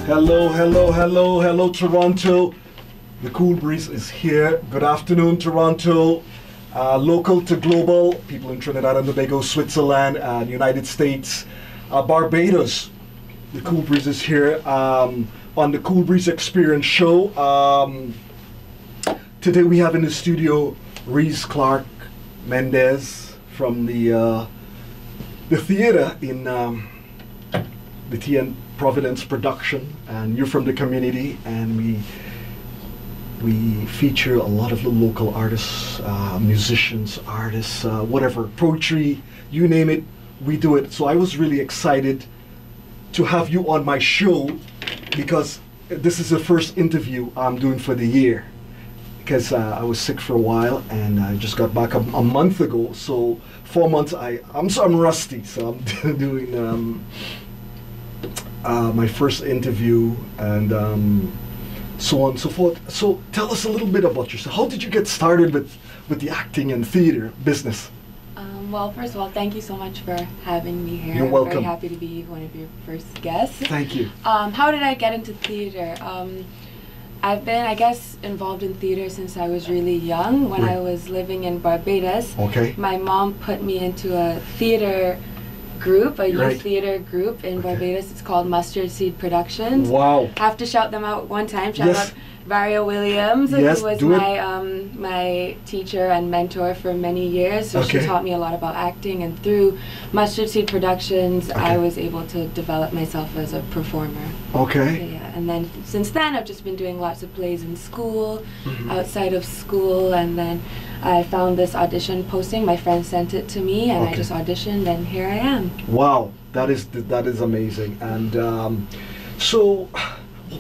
Hello, hello, hello, hello, Toronto. The Koolbreeze is here. Good afternoon, Toronto. Local to global, people in Trinidad and Tobago, Switzerland, United States, Barbados. The Koolbreeze is here on the Koolbreeze Expereince show. Today we have in the studio Rais Clarke Mendes from the theater in the TN Providence production, and you're from the community, and we feature a lot of the local artists, musicians, artists, whatever, poetry, you name it, we do it. So I was really excited to have you on my show because this is the first interview I'm doing for the year, because I was sick for a while and I just got back a month ago. So 4 months, I'm rusty, so I'm doing my first interview and so on and so forth. So tell us a little bit about yourself. How did you get started with the acting and theater business? Well, first of all, thank you so much for having me here. You're welcome. I'm very happy to be one of your first guests. Thank you. How did I get into theater? I've been, I guess, involved in theater since I was really young. When I was living in Barbados, my mom put me into a theater group, a youth theater group in Barbados. It's called Mustard Seed Productions. Wow. Have to shout them out one time. Shout out Vario Williams, who was my teacher and mentor for many years. So she taught me a lot about acting, and through Mustard Seed Productions, I was able to develop myself as a performer. Yeah, and then since then, I've just been doing lots of plays in school, outside of school, and then I found this audition posting. My friend sent it to me, and I just auditioned, and here I am. Wow, that is amazing. And so,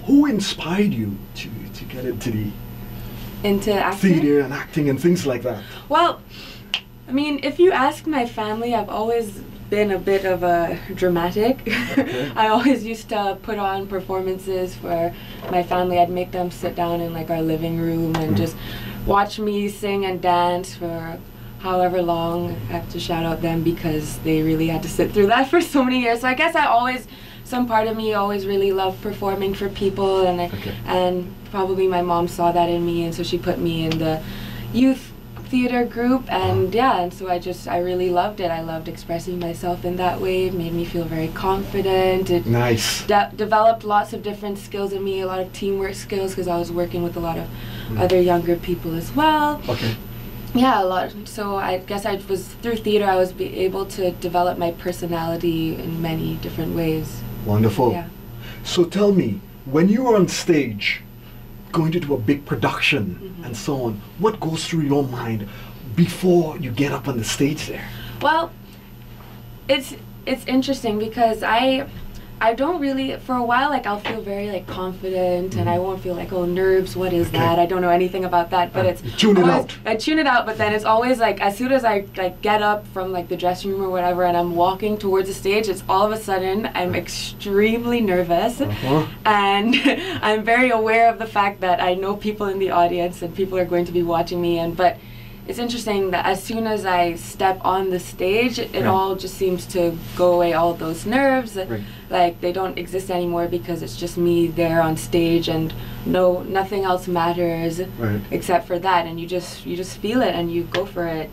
who inspired you to get into acting? Theater and acting and things like that? Well, I mean, if you ask my family, I've always been a bit of a dramatic. I always used to put on performances for my family. I'd make them sit down in like our living room and just watch me sing and dance for however long. I have to shout out them because they really had to sit through that for so many years. So I guess some part of me always really loved performing for people, and and probably my mom saw that in me, and so she put me in the youth theater group, and and so I really loved it. I loved expressing myself in that way. It made me feel very confident. It developed lots of different skills in me, a lot of teamwork skills, because I was working with a lot of other younger people as well. Yeah, a lot. So I guess I was, through theater, I was able to develop my personality in many different ways. Wonderful. Yeah. So tell me, when you were on stage, going to do a big production and so on, what goes through your mind before you get up on the stage there? Well, it's interesting because I don't really, for a while, like I'll feel very like confident, and I won't feel like, oh, nerves, what is that? I don't know anything about that, but it's tune it out. I tune it out, but then it's always like, as soon as I like get up from like the dressing room or whatever, and I'm walking towards the stage, it's all of a sudden I'm extremely nervous, and I'm very aware of the fact that I know people in the audience and people are going to be watching me, but it's interesting that as soon as I step on the stage, it all just seems to go away, all those nerves. Like they don't exist anymore, because it's just me there on stage, and nothing else matters except for that, and you just feel it and you go for it.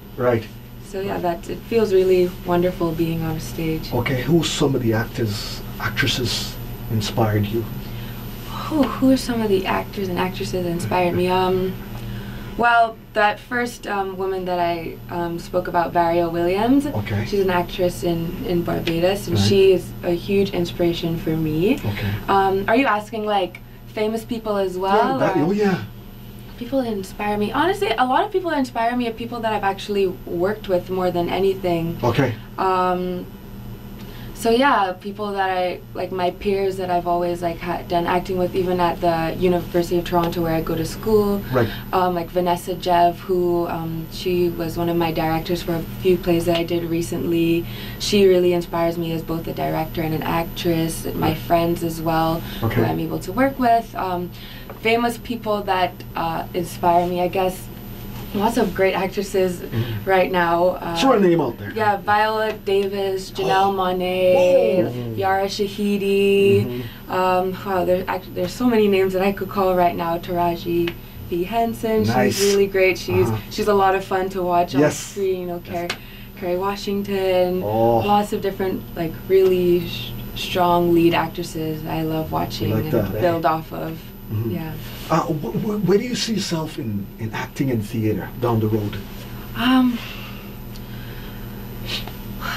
So yeah, it feels really wonderful being on a stage. Okay, who's some of the actresses inspired you? Who are some of the actors and actresses that inspired me? Well, that first woman that I spoke about, Vario Williams, she's an actress in Barbados, and she is a huge inspiration for me. Are you asking like famous people as well? People that inspire me. Honestly, a lot of people that inspire me are people that I've actually worked with more than anything. So yeah, people that I, like my peers that I've always like done acting with, even at the University of Toronto where I go to school. Like Vanessa Jev, who she was one of my directors for a few plays that I did recently. She really inspires me as both a director and an actress. My friends as well, who I'm able to work with. Famous people that inspire me, I guess. lots of great actresses right now. Throw a name out there. Yeah, Viola Davis, Janelle Monáe, Yara Shahidi. Wow, there's so many names that I could call right now. Taraji B. Henson, Nice. she's really great. She's a lot of fun to watch on Yes. screen. You know, Kerry Washington. Oh. Lots of different like really strong lead actresses I love watching Like and that, eh? build off of. Yeah. Where do you see yourself in acting and theater down the road?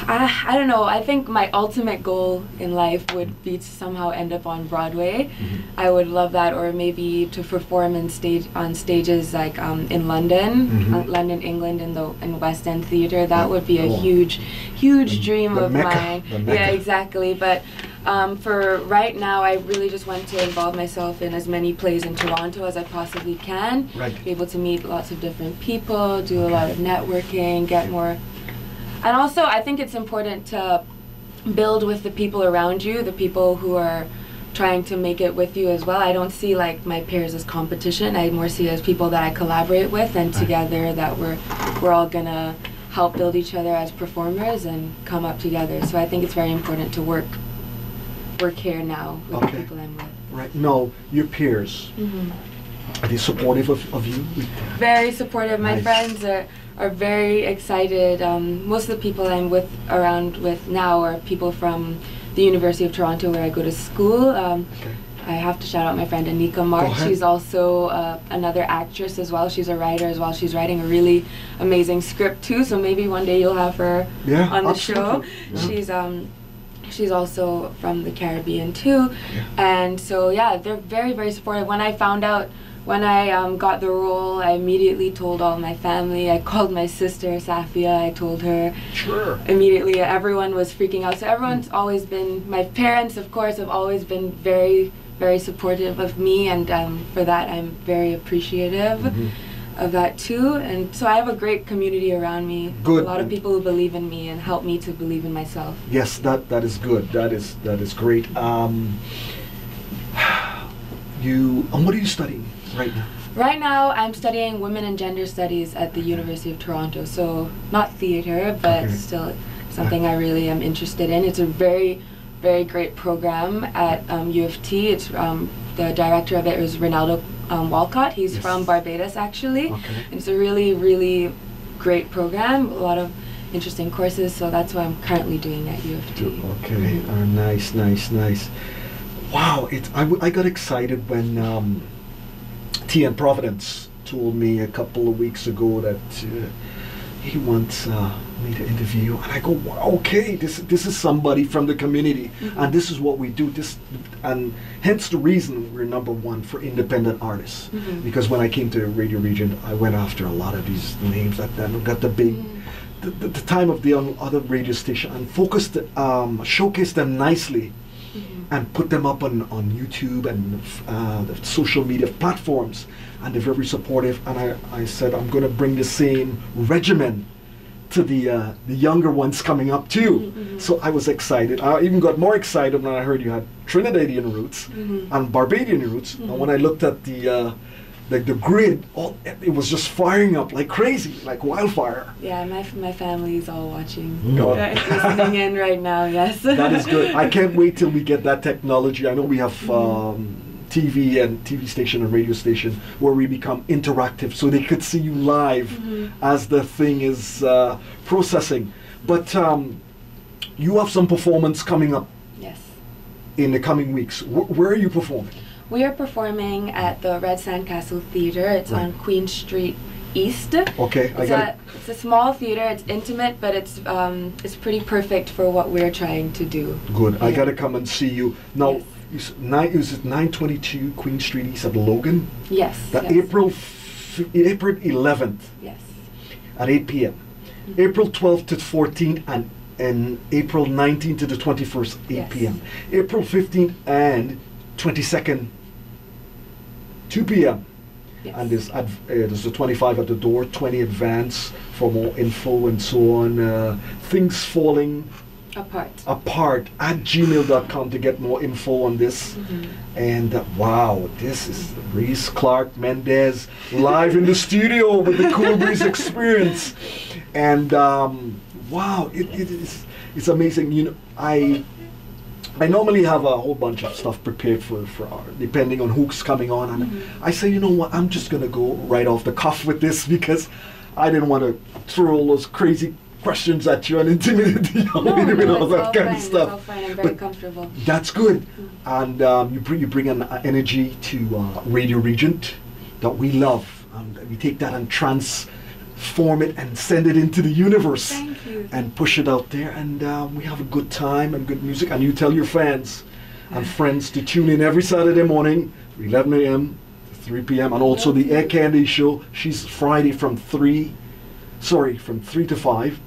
I don't know. I think my ultimate goal in life would be to somehow end up on Broadway. I would love that, or maybe to perform on stages like in London, London, England, in West End Theatre. That would be a huge dream of Mecca, mine. the Mecca. Yeah, exactly. But for right now, I really just want to involve myself in as many plays in Toronto as I possibly can. Right. Be able to meet lots of different people, do a lot of networking, get more. And also, I think it's important to build with the people around you, the people who are trying to make it with you as well. I don't see like my peers as competition. I more see as people that I collaborate with, and together that we're all gonna help build each other as performers and come up together. So I think it's very important to work here now with the people I'm with. Right. No, your peers. Are they supportive of you? Very supportive. My Nice. friends are very excited. Most of the people I'm around with now are people from the University of Toronto, where I go to school. I have to shout out my friend Anika Mark. She's also another actress as well. She's a writer as well. She's writing a really amazing script too. So maybe one day you'll have her on the show. Yeah. She's also from the Caribbean too, and so yeah, they're very supportive. When I found out. When I got the role, I immediately told all my family. I called my sister, Safia. I told her. Sure. Immediately, everyone was freaking out. So everyone's always been, my parents, of course, have always been very supportive of me. And for that, I'm very appreciative of that too. And so I have a great community around me. Good. A lot of people who believe in me and help me to believe in myself. Yes, that is good. That is great. What are you studying right now? Right now, I'm studying Women and Gender Studies at the University of Toronto. So not theater, but still something I really am interested in. It's a very great program at U of T. It's the director of it is Ronaldo Walcott. He's from Barbados, actually. And it's a really great program. A lot of interesting courses. So that's what I'm currently doing at U of T. Okay. Nice. Wow, I got excited when T in Providence told me a couple of weeks ago that he wants me to interview, and I go, wow, okay, this is somebody from the community, and this is what we do. And hence the reason we're #1 for independent artists, because when I came to Radioregent, I went after a lot of these names that then got the big. The time of the other radio station, and focused, showcased them nicely. And put them up on YouTube and the social media platforms, and they're very supportive. And I said I'm going to bring the same regimen to the younger ones coming up too. So I was excited. I even got more excited when I heard you had Trinidadian roots and Barbadian roots. And when I looked at the grid, it was just firing up like crazy, like wildfire. Yeah, my family's all watching. Listening in right now, yes. That is good. I can't wait till we get that technology. I know we have TV station and radio station where we become interactive, so they could see you live as the thing is processing. But you have some performance coming up. Yes. In the coming weeks. Where are you performing? We are performing at the Red Sandcastle Theatre. It's on Queen Street East. Okay, It's a small theater. It's intimate, but it's pretty perfect for what we're trying to do. Good. I gotta come and see you now. Is it 922 Queen Street East at Logan? Yes. April 11th. Yes. At 8 p.m. April 12th to 14th and April 19th to the 21st, 8 p.m. April 15th and 22nd, 2 p.m. Yes. And there's the 25 at the door, 20 advance for more info and so on. Things Falling apart at gmail.com to get more info on this. And wow, this is Rais Clarke Mendes live in the studio with the Koolbreeze Expereince. And wow, it's amazing. You know, I normally have a whole bunch of stuff prepared for depending on who's coming on, and I say, you know what, I'm just gonna go right off the cuff with this because I didn't want to throw all those crazy questions at you and intimidate you with all that kind of stuff. It's all fine. I'm very comfortable. That's good. And you bring an energy to Radioregent that we love. We take that and transform it and send it into the universe. Thank you. And push it out there. And we have a good time and good music. And you tell your fans and friends to tune in every Saturday morning, 11 a.m. to 3 p.m. And also the Air Candy Show. She's Friday from 3 to 5.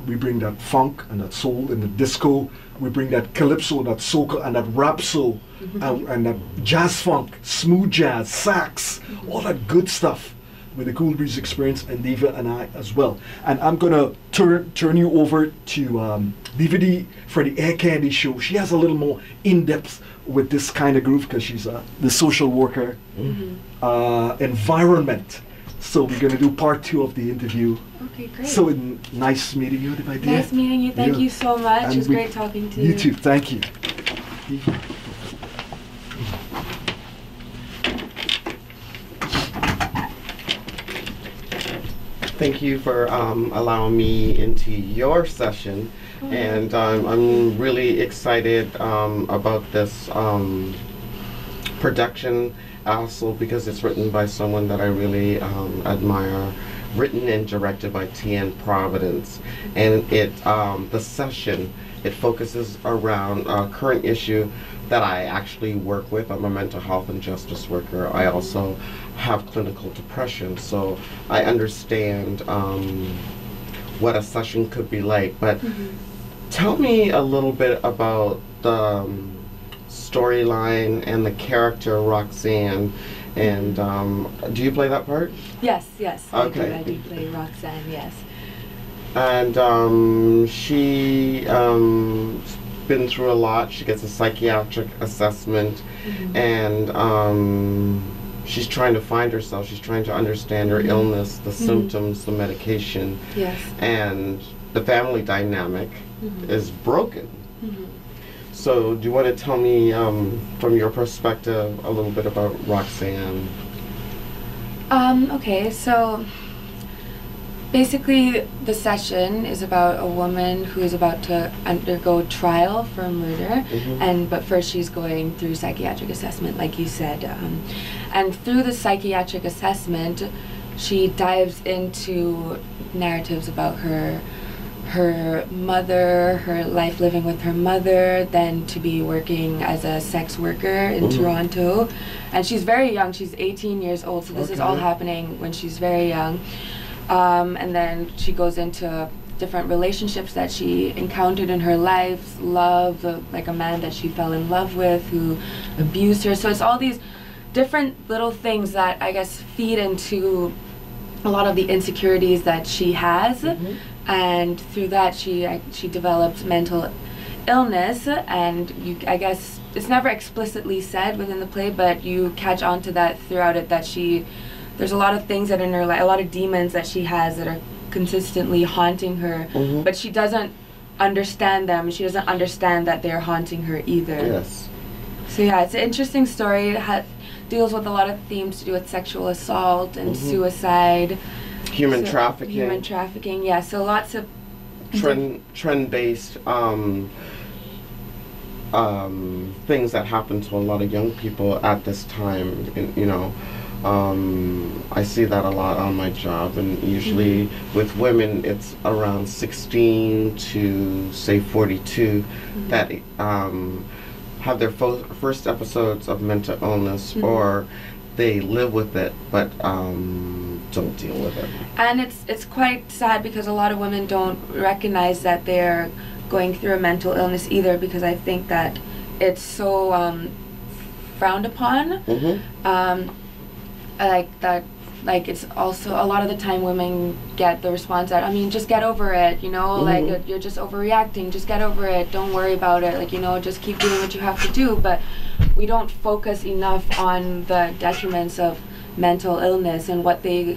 We bring that funk and that soul and the disco. We bring that calypso and that soca and that rap soul and that jazz funk, smooth jazz, sax, all that good stuff with the Koolbreeze Expereince and Diva and I as well. And I'm gonna turn you over to DVD for the Air Candy Show. She has a little more in-depth with this kind of groove because she's the social worker environment. So we're going to do part 2 of the interview. Okay, great. So nice meeting you, my dear. Nice meeting you. Thank you so much. And it was great talking to you. You too. Thank you. Thank you for allowing me into your session. And I'm really excited about this production, also because it's written by someone that I really admire, written and directed by Aunty Providence. And the session, it focuses around a current issue that I actually work with. I'm a mental health and justice worker. I also have clinical depression, so I understand what a session could be like. But tell me a little bit about the storyline and the character Roxanne. And do you play that part? Yes, Okay. I do play Roxanne, yes. And she been through a lot. She gets a psychiatric assessment, and she's trying to find herself. She's trying to understand her illness, the symptoms, the medication, and the family dynamic is broken. So do you want to tell me, from your perspective, a little bit about Roxanne? Okay, so basically the session is about a woman who is about to undergo trial for murder, but first she's going through psychiatric assessment, like you said. And through the psychiatric assessment, she dives into narratives about her mother, her life living with her mother, then to be working as a sex worker in Toronto. And she's very young, she's 18 years old, so this is all happening when she's very young. And then she goes into different relationships that she encountered in her life, love, like a man that she fell in love with who abused her. So it's all these different little things that I guess feed into a lot of the insecurities that she has. And through that she developed mental illness, and I guess it's never explicitly said within the play, but you catch on to that throughout it, that there's a lot of things that in her life, a lot of demons that she has that are consistently haunting her, but she doesn't understand them. She doesn't understand that they're haunting her either. Yes. So yeah, it's an interesting story. It deals with a lot of themes to do with sexual assault and suicide. Human trafficking. Human trafficking, yeah. So lots of trend-based things that happen to a lot of young people at this time. You know, I see that a lot on my job, and usually with women, it's around 16 to say 42 that have their first episodes of mental illness, or they live with it, but don't deal with it. And it's quite sad because a lot of women don't recognize that they're going through a mental illness either, because I think that it's so frowned upon. Like that like it's also a lot of the time women get the response that, I mean, just get over it, you know, like you're just overreacting, just get over it, don't worry about it, like, you know, just keep doing what you have to do. But we don't focus enough on the detriments of mental illness and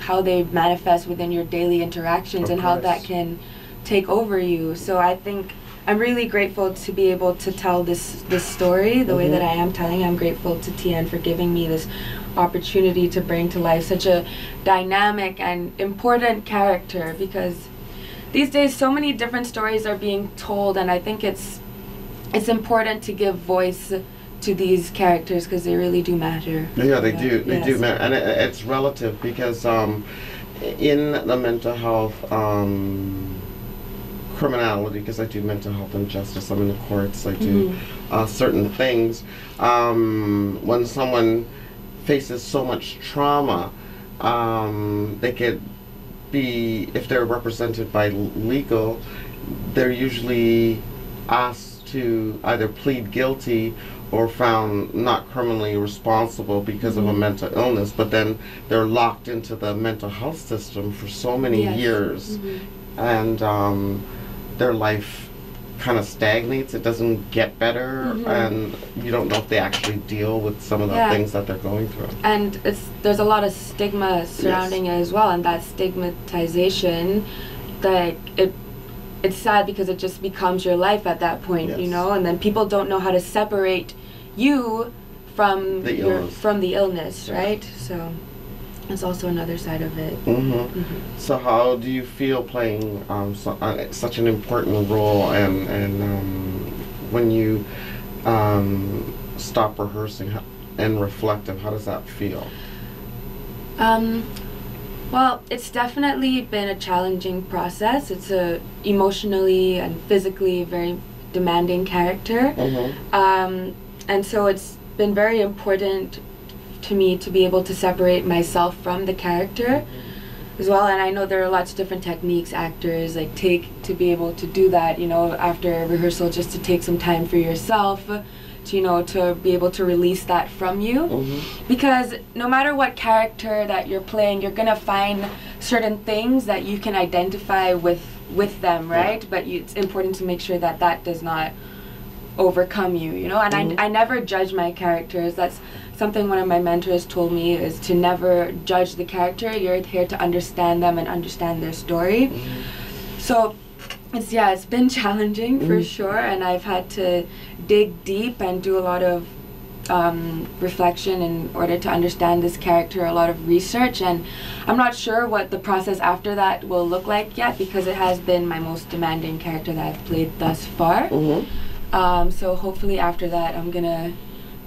how they manifest within your daily interactions and how that can take over you. So I think I'm really grateful to be able to tell this story the way that I am telling. I'm grateful to Tien for giving me this opportunity to bring to life such a dynamic and important character, because these days so many different stories are being told, and I think it's important to give voice to these characters because they really do matter. Yeah, they do. They do matter, and it's relative because in the mental health criminality, because I do mental health and justice, I'm in the courts, I do certain things. When someone faces so much trauma, they could be, if they're represented by legal, they're usually asked to either plead guilty or found not criminally responsible because of a mental illness, but then they're locked into the mental health system for so many years, and their life kind of stagnates. It doesn't get better, and you don't know if they actually deal with some of the things that they're going through. And there's a lot of stigma surrounding it as well, and that stigmatization, like it's sad because it just becomes your life at that point, you know, and then people don't know how to separate you from the illness, right? So it's also another side of it. So how do you feel playing such an important role, and when you stop rehearsing and reflect, how does that feel? Well, it's definitely been a challenging process. It's a emotionally and physically very demanding character, and so it's been very important to me to be able to separate myself from the character as well. And I know there are lots of different techniques actors like take to be able to do that, you know, after rehearsal, just to take some time for yourself to, you know, to be able to release that from you. Because no matter what character that you're playing, you're gonna find certain things that you can identify with them, right? But it's important to make sure that that does not overcome you, you know. And I never judge my characters. That's something one of my mentors told me, is to never judge the character. You're here to understand them and understand their story. So it's been challenging for sure, and I've had to dig deep and do a lot of reflection in order to understand this character, a lot of research, and I'm not sure what the process after that will look like yet, because it has been my most demanding character that I've played thus far. So hopefully after that I'm gonna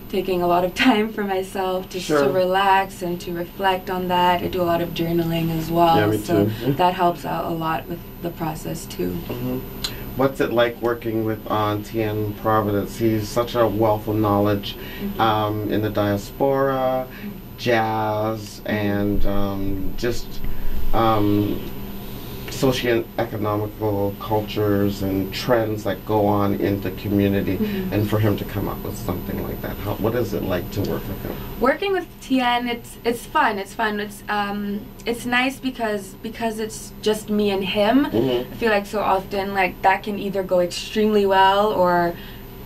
taking a lot of time for myself just to relax and to reflect on that. I do a lot of journaling as well, me so too. that helps out a lot with the process too. What's it like working with Aunty E Providence? He's such a wealth of knowledge in the diaspora, jazz, and just socio-economical cultures and trends that go on in the community, and for him to come up with something like that, what is it like to work with him? Working with Tien, it's fun. It's nice because it's just me and him. I feel like so often like that can either go extremely well or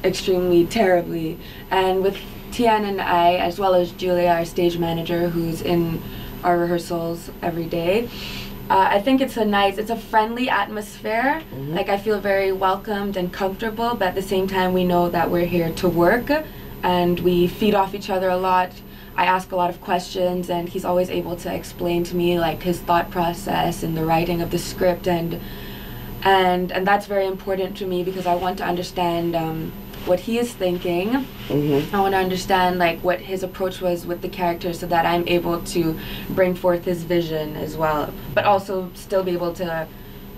extremely terribly. And with Tien and I, as well as Julia, our stage manager, who's in our rehearsals every day, I think it's a friendly atmosphere. Like I feel very welcomed and comfortable, but at the same time we know that we're here to work, and we feed off each other a lot. I ask a lot of questions, and he's always able to explain to me like his thought process and the writing of the script, and that's very important to me because I want to understand what he is thinking. I want to understand like what his approach was with the character, so that I'm able to bring forth his vision as well, but also still be able to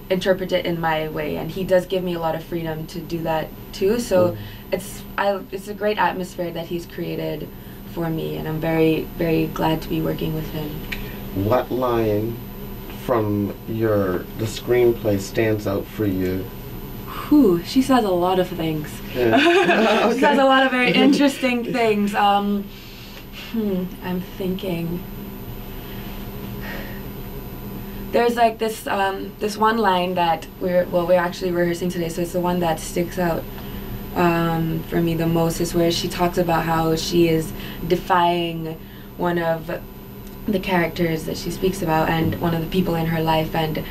interpret it in my way. And he does give me a lot of freedom to do that too. So it's a great atmosphere that he's created for me, and I'm very, very glad to be working with him. What line from the screenplay stands out for you? She says a lot of things. She says a lot of very interesting things. I'm thinking. there's like this one line that we're actually rehearsing today, so it's the one that sticks out for me the most, is where she talks about how she is defying one of the characters that she speaks about and one of the people in her life. And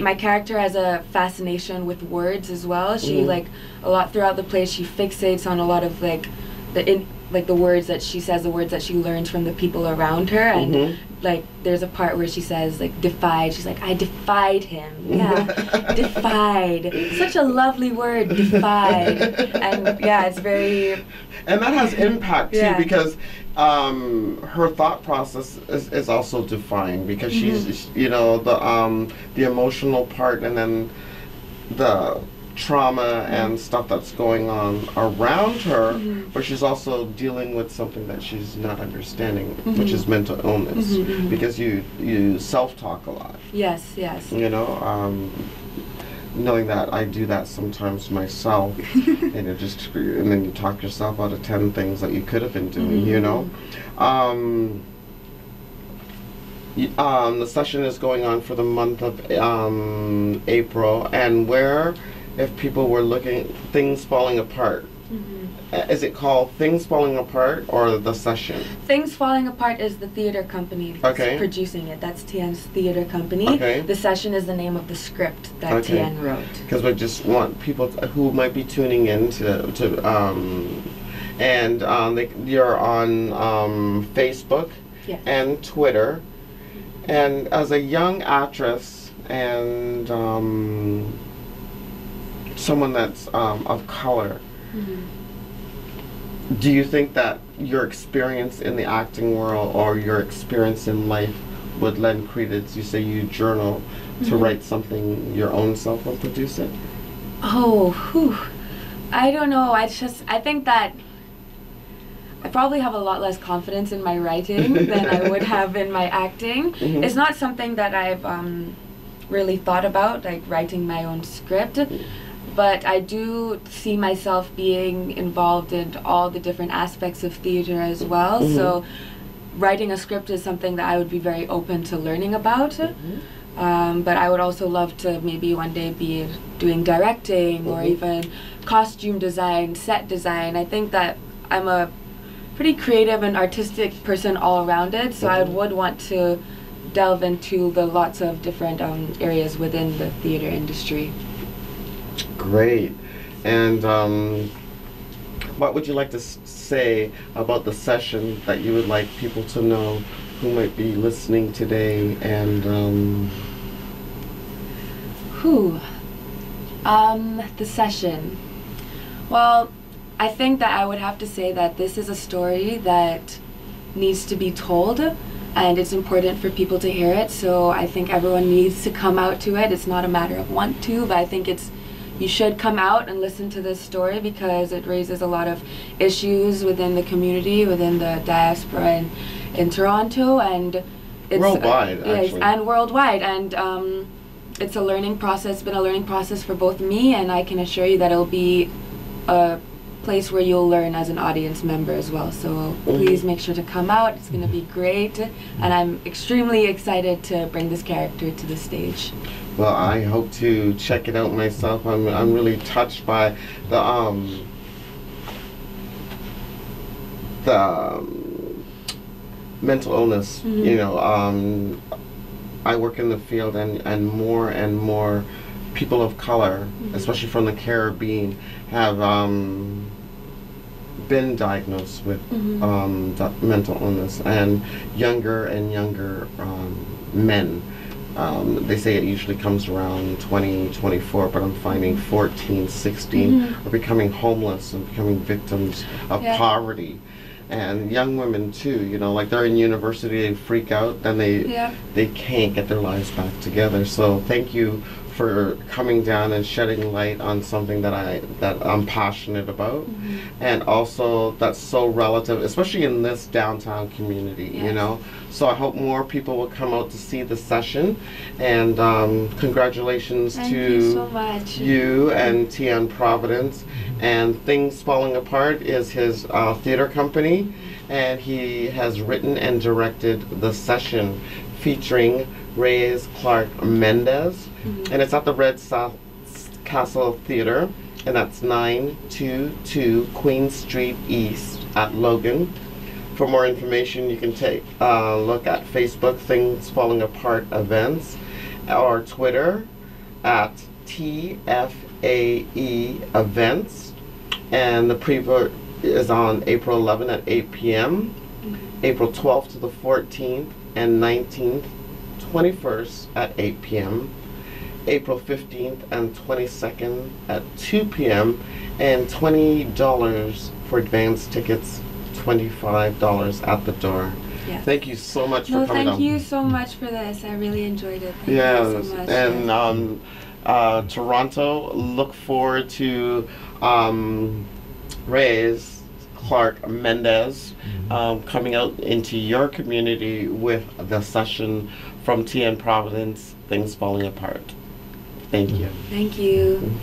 my character has a fascination with words as well. She like a lot throughout the play, she fixates on a lot of like the words that she says, the words that she learns from the people around her. And like there's a part where she says like defied. She's like, I defied him. Yeah, defied. Such a lovely word, defied. And yeah, it's very. And that has impact too, because her thought process is also defying, because she's, you know, the emotional part, and then the trauma and stuff that's going on around her, but she's also dealing with something that she's not understanding, which is mental illness, because you self-talk a lot. Yes, yes. You know, knowing that I do that sometimes myself, and then you talk yourself out of 10 things that you could have been doing, you know. The session is going on for the month of April, and where, if people were looking, Things Falling Apart. Is it called Things Falling Apart or the session? Things Falling Apart is the theater company that's producing it. That's Tian's theater company. The session is the name of the script that Tian wrote. Because we just want people who might be tuning in you're on Facebook and Twitter. And as a young actress and someone that's of color, do you think that your experience in the acting world or your experience in life would lend credence? You say you journal to write something your own self and produce it? I don't know. I think that I probably have a lot less confidence in my writing than I would have in my acting. It's not something that I've really thought about, like writing my own script. But I do see myself being involved in all the different aspects of theater as well. So writing a script is something that I would be very open to learning about. But I would also love to maybe one day be doing directing or even costume design, set design. I think that I'm a pretty creative and artistic person all around it. So I would want to delve into the lots of different areas within the theater industry. Great. And what would you like to say about the session that you would like people to know who might be listening today? And the session. Well, I think that I would have to say that this is a story that needs to be told, and it's important for people to hear it. So I think everyone needs to come out to it. It's not a matter of want to, but I think you should come out and listen to this story, because it raises a lot of issues within the community, within the diaspora in Toronto, and it's worldwide, actually. And worldwide. And it's a learning process. It's been a learning process for both me, and I can assure you that it'll be a place where you'll learn as an audience member as well. So please make sure to come out. It's going to be great, and I'm extremely excited to bring this character to the stage. Well, I hope to check it out myself. I'm really touched by the mental illness. You know, I work in the field, and more people of color, especially from the Caribbean, have been diagnosed with mental illness, and younger men. They say it usually comes around 20, 24, but I'm finding 14, 16 are becoming homeless and becoming victims of poverty. And young women too, you know, like they're in university, they freak out, then they can't get their lives back together. So thank you for coming down and shedding light on something that I'm passionate about, and also that's so relative, especially in this downtown community. You know, so I hope more people will come out to see the session, and congratulations Thank you so much. You and Tian Providence. And Things Falling Apart is his theater company, and he has written and directed the session featuring Rais Clarke Mendes, and it's at the Red Castle Theater, and that's 922 Queen Street East at Logan. For more information, you can take a look at Facebook, Things Falling Apart Events, or Twitter at TFAE Events. And the preview is on April 11th at 8 p.m., April 12th to the 14th, and 19th, 21st at 8 p.m., April 15th and 22nd at 2 p.m., and $20 for advance tickets, $25 at the door. Yes. Thank you so much for coming on. Thank you so much for this. I really enjoyed it. Thank you so much. And Toronto, look forward to Rais Clarke Mendes coming out into your community with the session from TN Providence, Things Falling Apart. Thank you. Thank you.